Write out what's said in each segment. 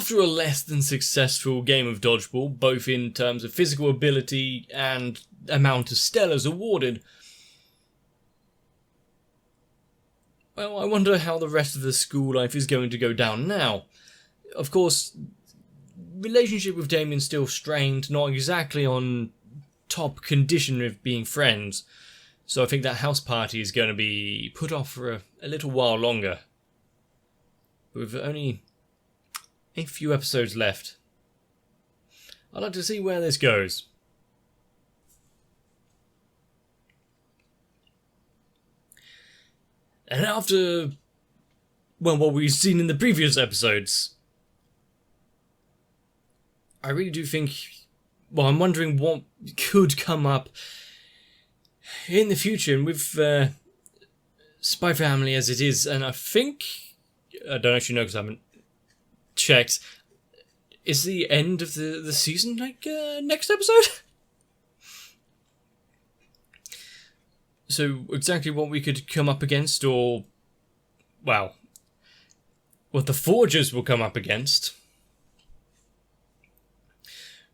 after a less than successful game of dodgeball, both in terms of physical ability and amount of stellars awarded, well, I wonder how the rest of the school life is going to go down now. Of course, relationship with Damien's still strained, not exactly on top condition of being friends, so I think that house party is going to be put off for a little while longer. With only a few episodes left, I'd like to see where this goes. And after, well, what we've seen in the previous episodes, I really do think, well, I'm wondering what could come up in the future, and with Spy Family as it is, and I think, I don't actually know because I haven't checked, is the end of the season like next episode? So exactly what we could come up against, or, well, what the Forgers will come up against.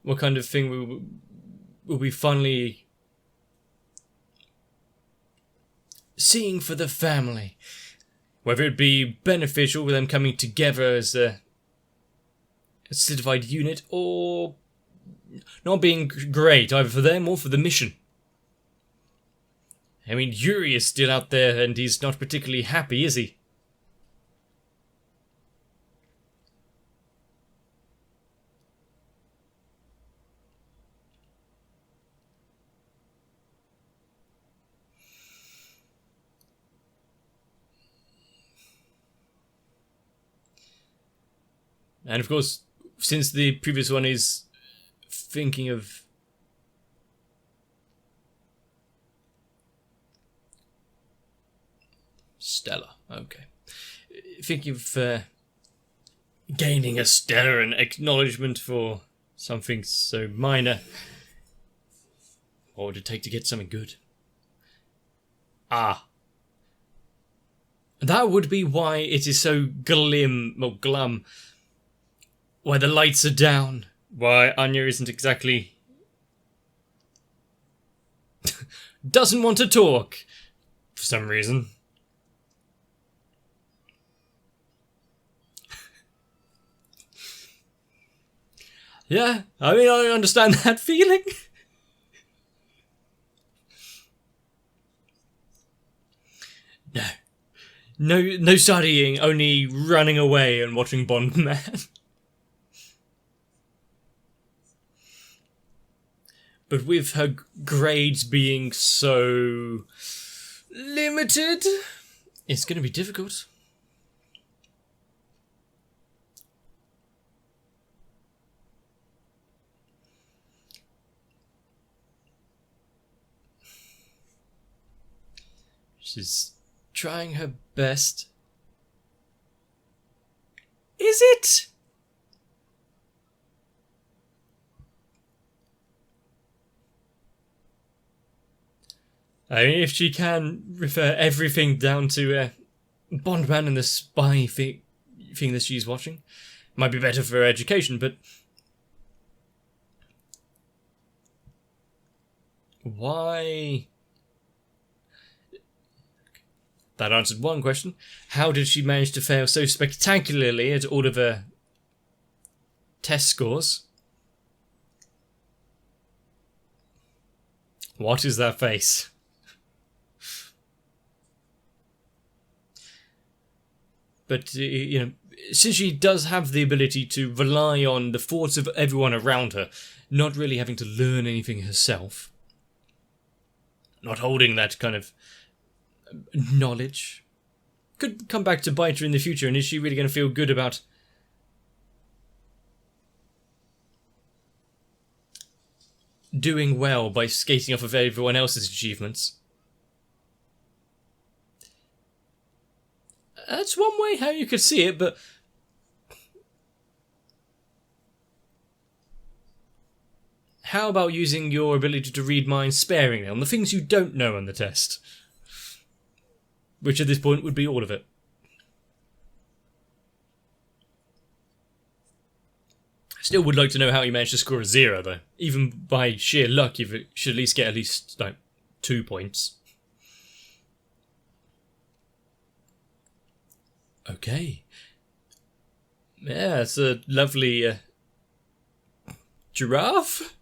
What kind of thing will we finally seeing for the family? Whether it be beneficial with them coming together as a solidified unit, or not being great, either for them or for the mission. I mean, Yuri is still out there and he's not particularly happy, is he? And of course, since the previous one is thinking of Stella, okay. Thinking of gaining a Stella and acknowledgement for something so minor. What would it take to get something good? Ah. That would be why it is so glum. Why the lights are down. Why Anya isn't exactly... doesn't want to talk. For some reason. Yeah, I mean, I understand that feeling. No studying, only running away and watching Bond Man. But with her grades being so limited, it's going to be difficult. She's trying her best. Is it? I mean, if she can refer everything down to Bondman and the spy thing that she's watching, might be better for her education, but why? That answered one question. How did she manage to fail so spectacularly at all of her test scores? What is that face? But, you know, since she does have the ability to rely on the thoughts of everyone around her, not really having to learn anything herself, not holding that kind of knowledge, could come back to bite her in the future, and is she really going to feel good about doing well by skating off of everyone else's achievements? That's one way how you could see it, but how about using your ability to read minds sparingly on the things you don't know on the test? Which at this point would be all of it. Still would like to know how you managed to score a 0, though. Even by sheer luck, you should at least get at least, like, 2 points. Okay. Yeah, it's a lovely giraffe?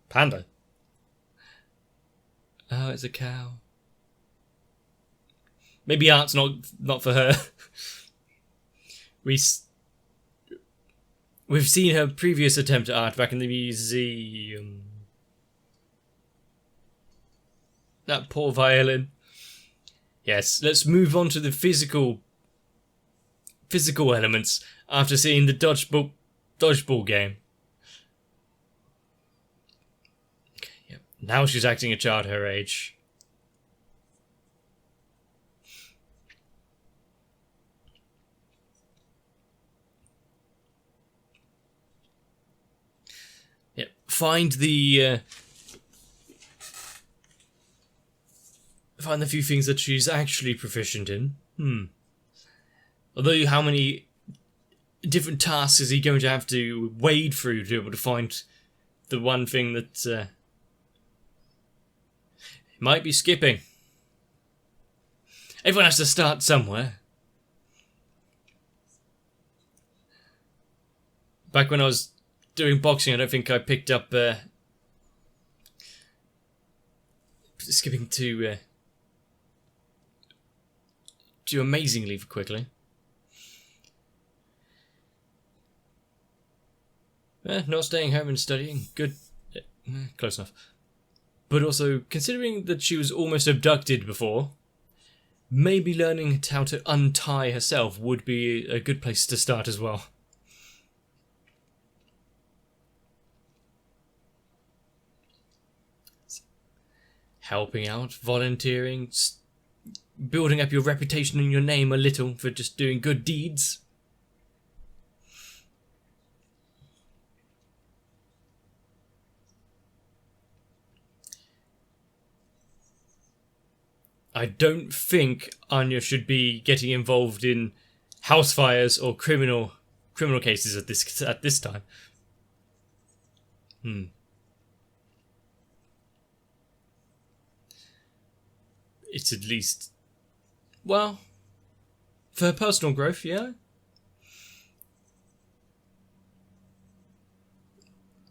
Panda. Oh, it's a cow. Maybe art's not for her. We've seen her previous attempt at art back in the museum. That poor violin. Yes, let's move on to the physical elements after seeing the dodgeball game. Okay, yep. Now she's acting a child her age. Yep. Find the few things that she's actually proficient in. Although, how many different tasks is he going to have to wade through to be able to find the one thing that might be skipping? Everyone has to start somewhere. Back when I was doing boxing, I don't think I picked up skipping too amazingly quickly. Not staying home and studying. Good. Close enough. But also, considering that she was almost abducted before, maybe learning how to untie herself would be a good place to start as well. Helping out, volunteering, building up your reputation and your name a little for just doing good deeds. I don't think Anya should be getting involved in house fires or criminal cases at this time. It's at least, well, for her personal growth, yeah.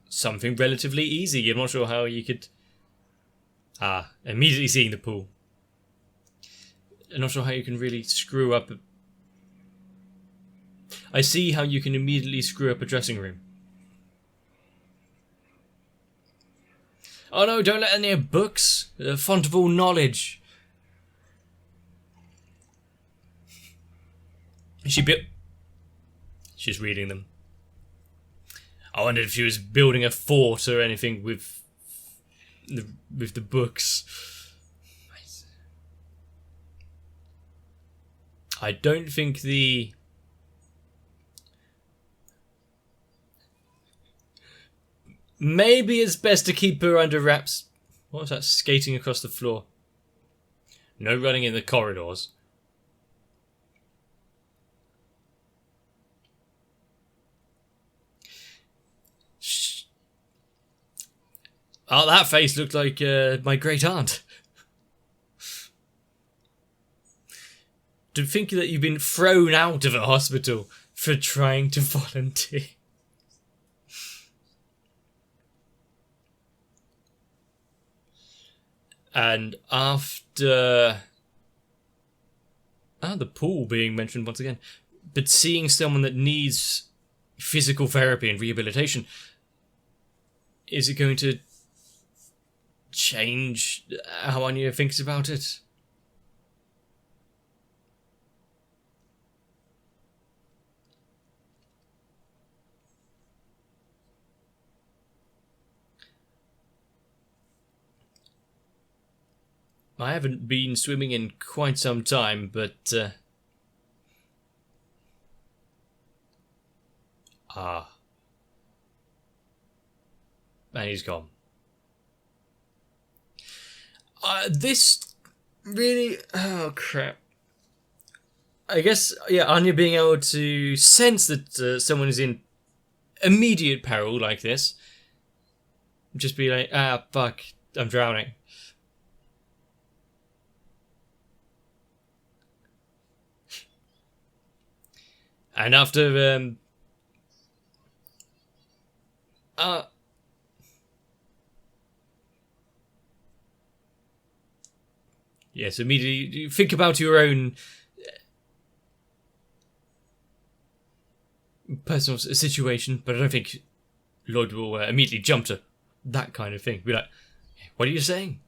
Something relatively easy. I'm not sure how you could. Immediately seeing the pool. I'm not sure how you can really screw up. I see how you can immediately screw up a dressing room. Oh no, don't let her near books. The font of all knowledge. She's reading them. I wondered if she was building a fort or anything with the books. I don't think the... Maybe it's best to keep her under wraps. What was that skating across the floor? No running in the corridors. Oh, that face looked like my great aunt. To think that you've been thrown out of a hospital for trying to volunteer. And after... the pool being mentioned once again. But seeing someone that needs physical therapy and rehabilitation, is it going to change how Anya thinks about it? I haven't been swimming in quite some time, but... And he's gone. This really... Oh, crap. I guess, yeah, Anya being able to sense that someone is in immediate peril like this, just be like, fuck, I'm drowning. And after, yes, immediately think about your own personal situation, but I don't think Lloyd will immediately jump to that kind of thing. Be like, what are you saying?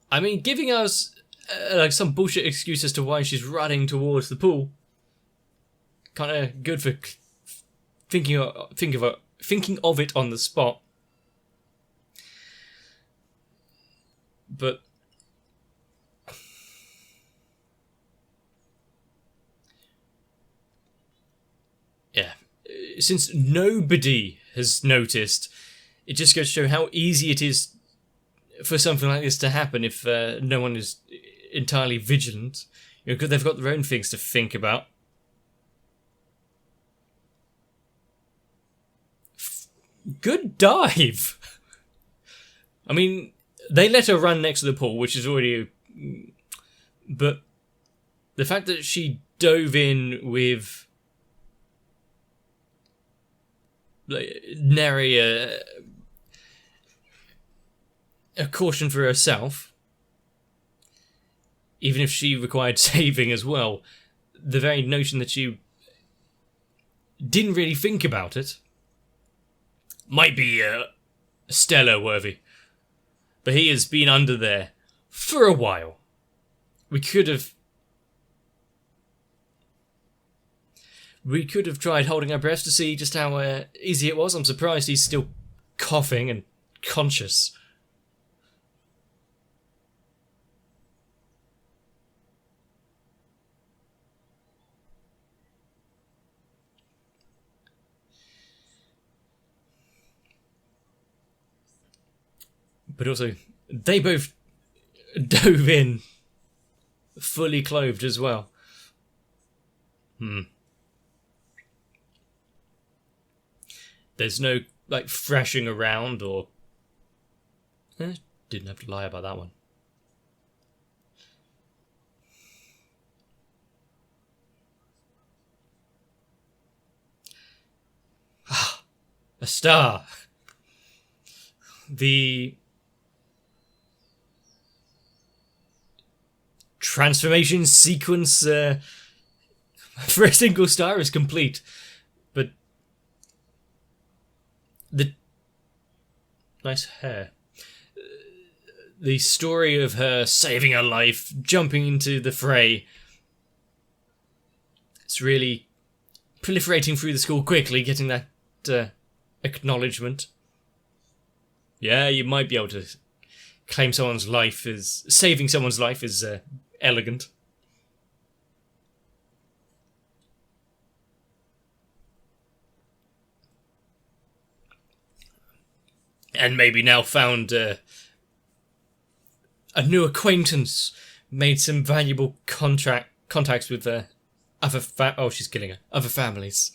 I mean, giving us like some bullshit excuse as to why she's running towards the pool, kind of good for thinking of it on the spot. But yeah, since nobody has noticed, it just goes to show how easy it is for something like this to happen if no one is entirely vigilant. You know, because they've got their own things to think about. Good dive! I mean, they let her run next to the pool, which is already... But the fact that she dove in with... like, nary a caution for herself, even if she required saving as well, the very notion that she didn't really think about it might be Stella worthy. But he has been under there for a while. We could have tried holding our breath to see just how easy it was. I'm surprised he's still coughing and conscious. But also, they both dove in fully clothed as well. There's no, like, thrashing around or... didn't have to lie about that one. A star! The... transformation sequence for a single star is complete, but the nice hair, the story of her saving her life, jumping into the fray, it's really proliferating through the school quickly, getting that acknowledgement. Yeah, you might be able to claim someone's life is saving someone's life is elegant. And maybe now found a new acquaintance, made some valuable contacts with other she's killing her. Other families.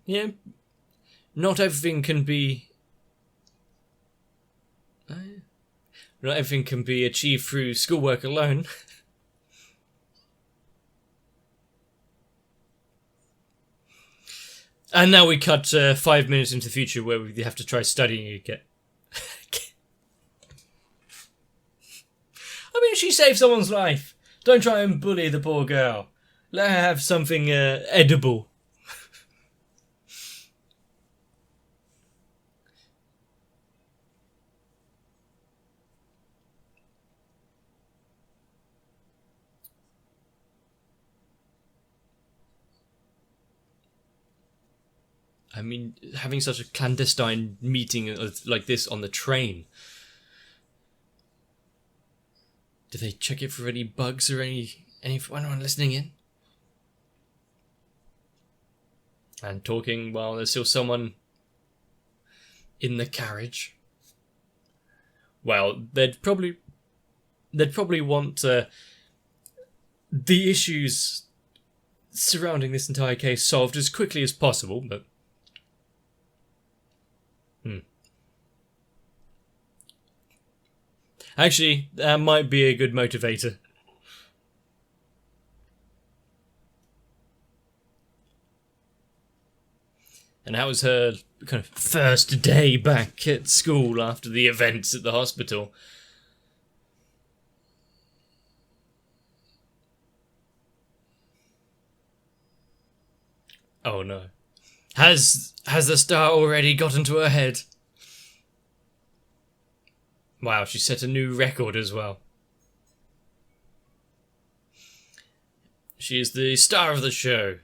Yeah, not everything can be... not everything can be achieved through schoolwork alone. And now we cut 5 minutes into the future where we have to try studying again. I mean, she saved someone's life. Don't try and bully the poor girl. Let her have something edible. I mean, having such a clandestine meeting like this on the train. Do they check it for any bugs or anyone listening in? And talking while there's still someone in the carriage. Well, they'd probably want the issues surrounding this entire case solved as quickly as possible, but actually, that might be a good motivator. And how was her kind of first day back at school after the events at the hospital? Oh no. Has the star already got into her head? Wow, she set a new record as well. She is the star of the show.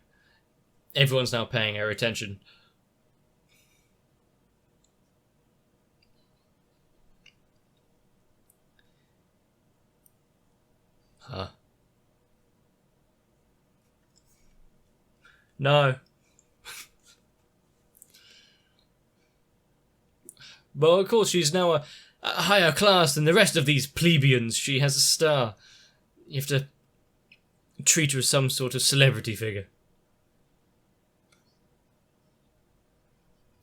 Everyone's now paying her attention. Huh. No. Well, of course, she's now a higher class than the rest of these plebeians. She has a star. You have to treat her as some sort of celebrity figure.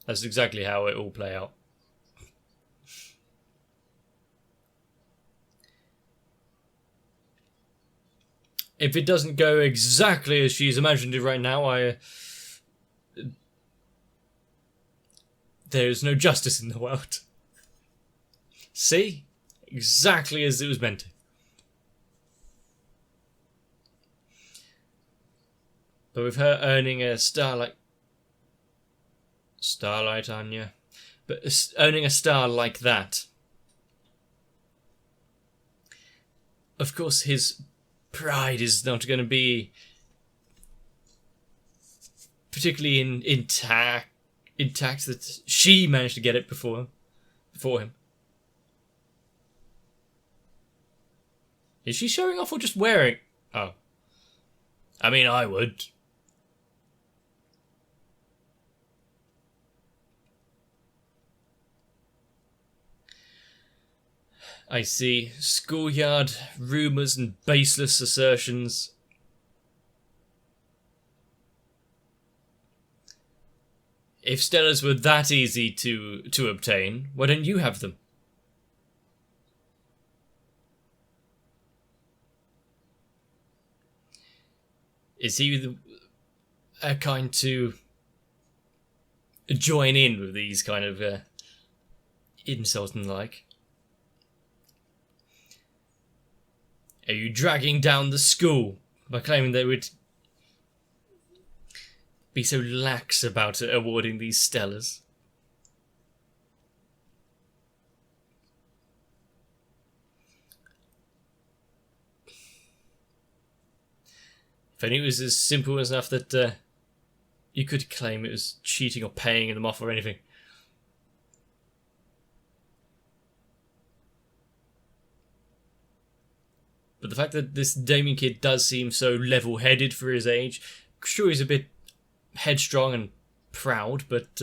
That's exactly how it all play out. If it doesn't go exactly as she's imagined it right now, there's no justice in the world. See? Exactly as it was meant to. But with her earning a Starlight Anya. But earning a star like that. Of course, his pride is not going to be particularly intact that she managed to get it before him. Is she showing off or just wearing? Oh. I mean, I would. I see. Schoolyard rumours and baseless assertions. If Stellas were that easy to obtain, why don't you have them? Is he a kind to join in with these kind of insults and the like? Are you dragging down the school by claiming they would be so lax about awarding these Stellas? If only it was as simple enough that you could claim it was cheating or paying them off or anything. But the fact that this Damien kid does seem so level-headed for his age, sure he's a bit headstrong and proud, but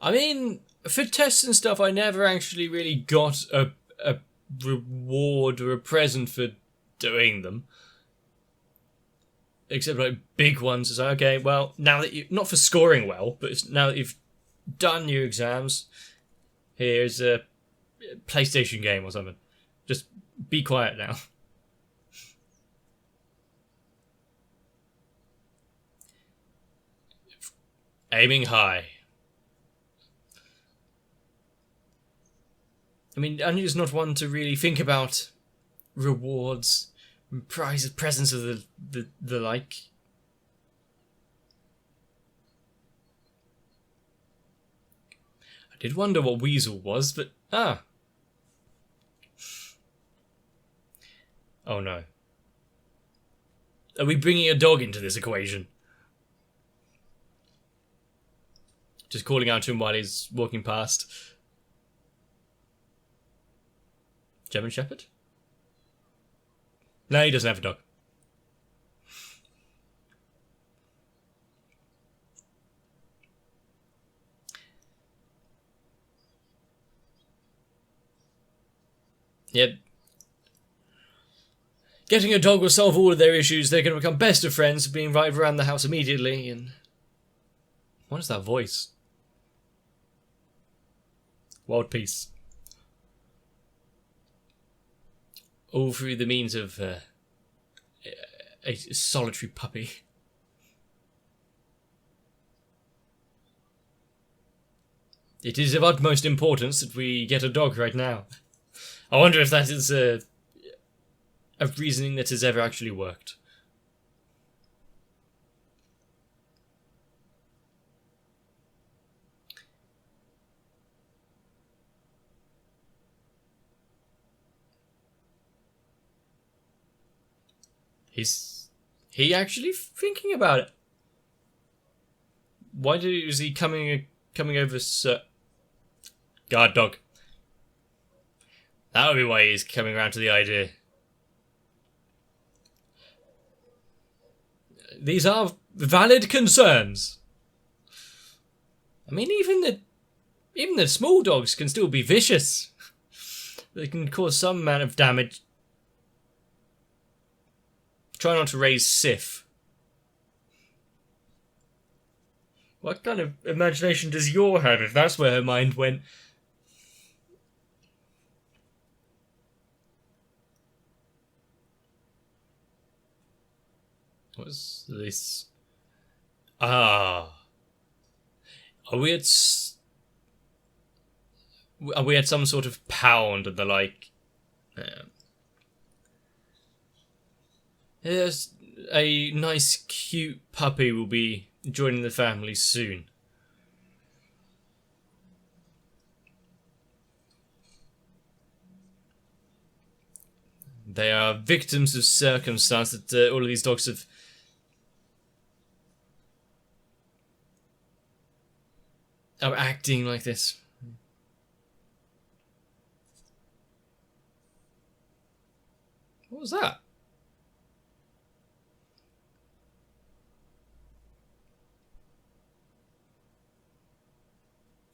I mean, for tests and stuff, I never actually really got a reward or a present for doing them. Except like big ones. It's like, okay, well, now that you, not for scoring well, but it's now that you've done your exams, here's a PlayStation game or something. Just be quiet now. Aiming high. I mean, Anya's not one to really think about rewards, prizes, presents of the like. I did wonder what Weasel was, but Oh no. Are we bringing a dog into this equation? Just calling out to him while he's walking past. German Shepherd? No, he doesn't have a dog. Yep. Getting a dog will solve all of their issues. They're going to become best of friends, being right around the house immediately. And what is that voice? World peace. All through the means of a solitary puppy. It is of utmost importance that we get a dog right now. I wonder if that is a reasoning that has ever actually worked. Is he actually thinking about it? Why is he coming over so... Guard dog. That would be why he's coming around to the idea. These are valid concerns. I mean, even the small dogs can still be vicious. They can cause some amount of damage. Try not to raise Sif. What kind of imagination does your have if that's where her mind went? What's this? Ah. Are we at some sort of pound and the like? Yes, a nice, cute puppy will be joining the family soon. They are victims of circumstance that all of these dogs have... are acting like this. What was that?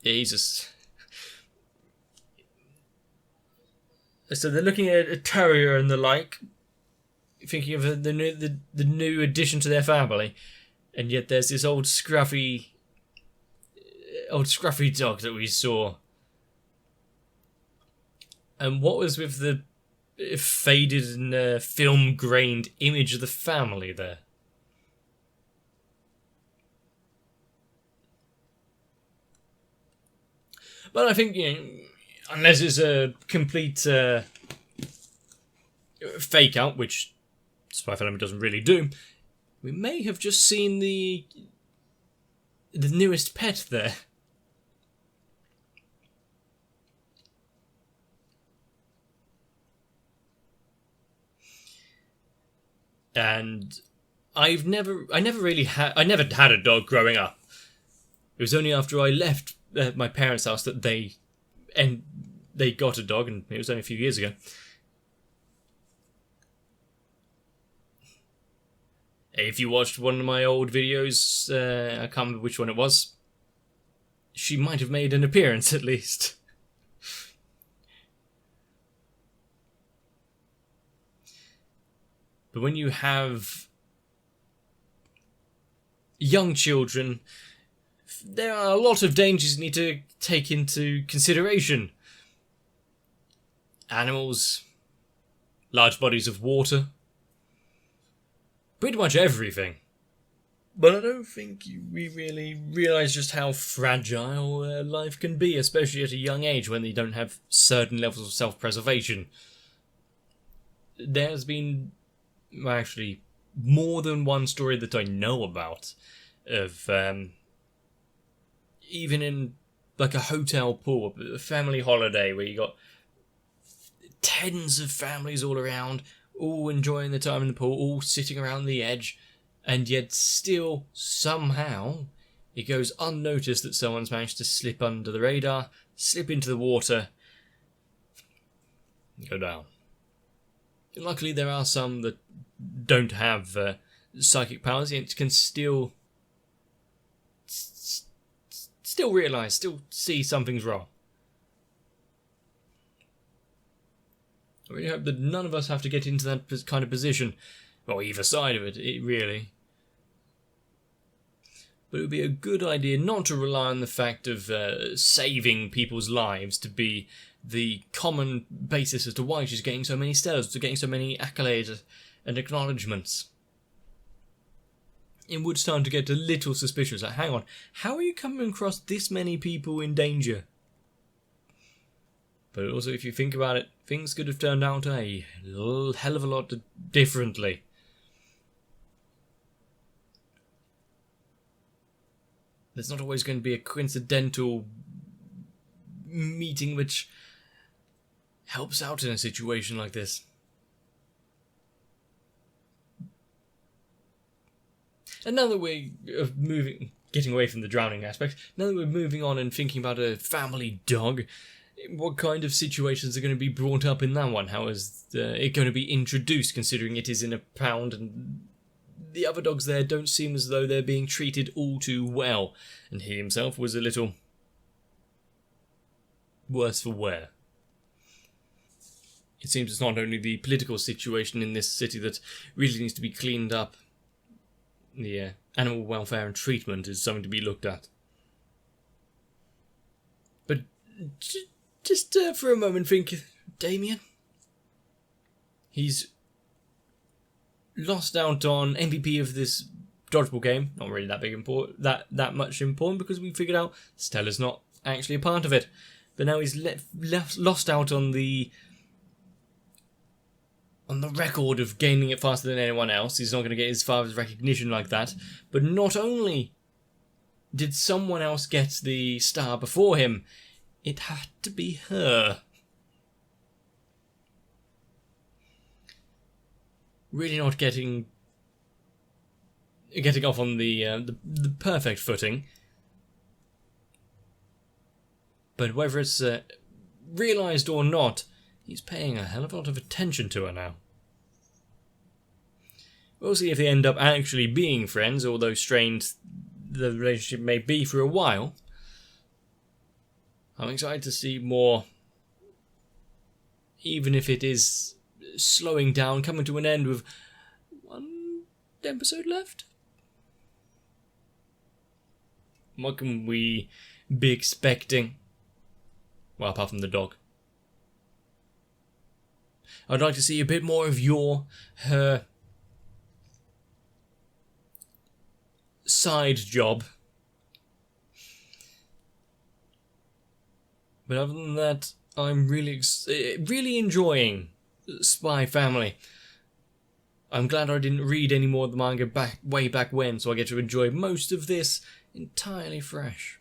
Jesus. So they're looking at a terrier and the like, thinking of the new addition to their family, and yet there's this old scruffy dog that we saw. And what was with the faded and film-grained image of the family there? But I think, unless it's a complete fake out, which Spy Family doesn't really do, we may have just seen the newest pet there. And I never had a dog growing up. It was only after I left my parents' house that they got a dog, and it was only a few years ago. If you watched one of my old videos, I can't remember which one it was, she might have made an appearance at least. But when you have young children, there are a lot of dangers you need to take into consideration. Animals, large bodies of water, pretty much everything. But I don't think we really realise just how fragile life can be, especially at a young age when they don't have certain levels of self-preservation. There's been, actually, more than one story that I know about of... even in like a hotel pool, a family holiday where you got tens of families all around, all enjoying the time in the pool, all sitting around the edge, and yet still, somehow, it goes unnoticed that someone's managed to slip under the radar, slip into the water, and go down. And luckily there are some that don't have psychic powers, yet can still realise, still see something's wrong. I really hope that none of us have to get into that kind of position, or either side of it, really. But it would be a good idea not to rely on the fact of saving people's lives to be the common basis as to why she's getting so many stars, to getting so many accolades and acknowledgements. It would start to get a little suspicious. Like, hang on, how are you coming across this many people in danger? But also, if you think about it, things could have turned out a hell of a lot differently. There's not always going to be a coincidental meeting which helps out in a situation like this. And now that we're getting away from the drowning aspect, now that we're moving on and thinking about a family dog, what kind of situations are going to be brought up in that one? How is it going to be introduced, considering it is in a pound and the other dogs there don't seem as though they're being treated all too well, and he himself was a little worse for wear. It seems it's not only the political situation in this city that really needs to be cleaned up. The animal welfare and treatment is something to be looked at. But just for a moment think, Damien. He's lost out on MVP of this dodgeball game. Not really that much important, because we figured out Stella's not actually a part of it. But now he's lost out on the record of gaining it faster than anyone else. He's not going to get his father's recognition like that. But not only did someone else get the star before him, it had to be her. Really not getting off on the perfect footing. But whether it's realised or not, he's paying a hell of a lot of attention to her now. We'll see if they end up actually being friends, although strained the relationship may be for a while. I'm excited to see more, even if it is slowing down, coming to an end with one episode left. What can we be expecting? Well, apart from the dog. I'd like to see a bit more of her side job. But other than that, I'm really enjoying Spy Family. I'm glad I didn't read any more of the manga way back when, so I get to enjoy most of this entirely fresh.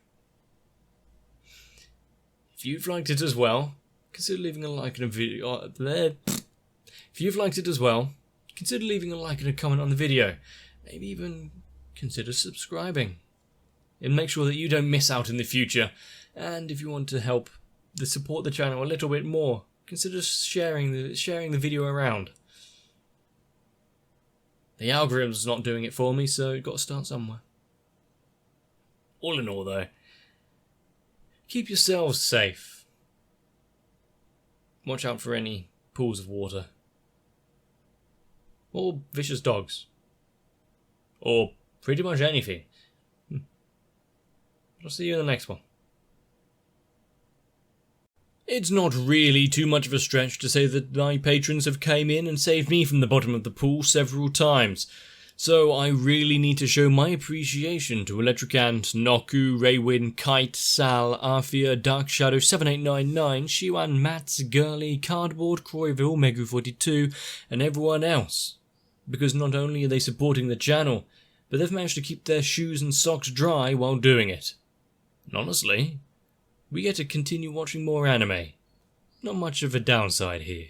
If you've liked it as well, consider leaving a like and a video. If you've liked it as well, consider leaving a like and a comment on the video. Maybe even consider subscribing. And make sure that you don't miss out in the future. And if you want to help support the channel a little bit more, consider sharing the video around. The algorithm's not doing it for me, so you've got to start somewhere. All in all, though, keep yourselves safe. Watch out for any pools of water. Or vicious dogs. Or pretty much anything. I'll see you in the next one. It's not really too much of a stretch to say that my patrons have came in and saved me from the bottom of the pool several times. So I really need to show my appreciation to Electric Ant, Noku, Raywin, Kite, Sal, Arthea, Dark Shadow 7899, Shiwan, Mats, Girly, Cardboard, Croyville, Megu42, and everyone else. Because not only are they supporting the channel, but they've managed to keep their shoes and socks dry while doing it. And honestly, we get to continue watching more anime. Not much of a downside here.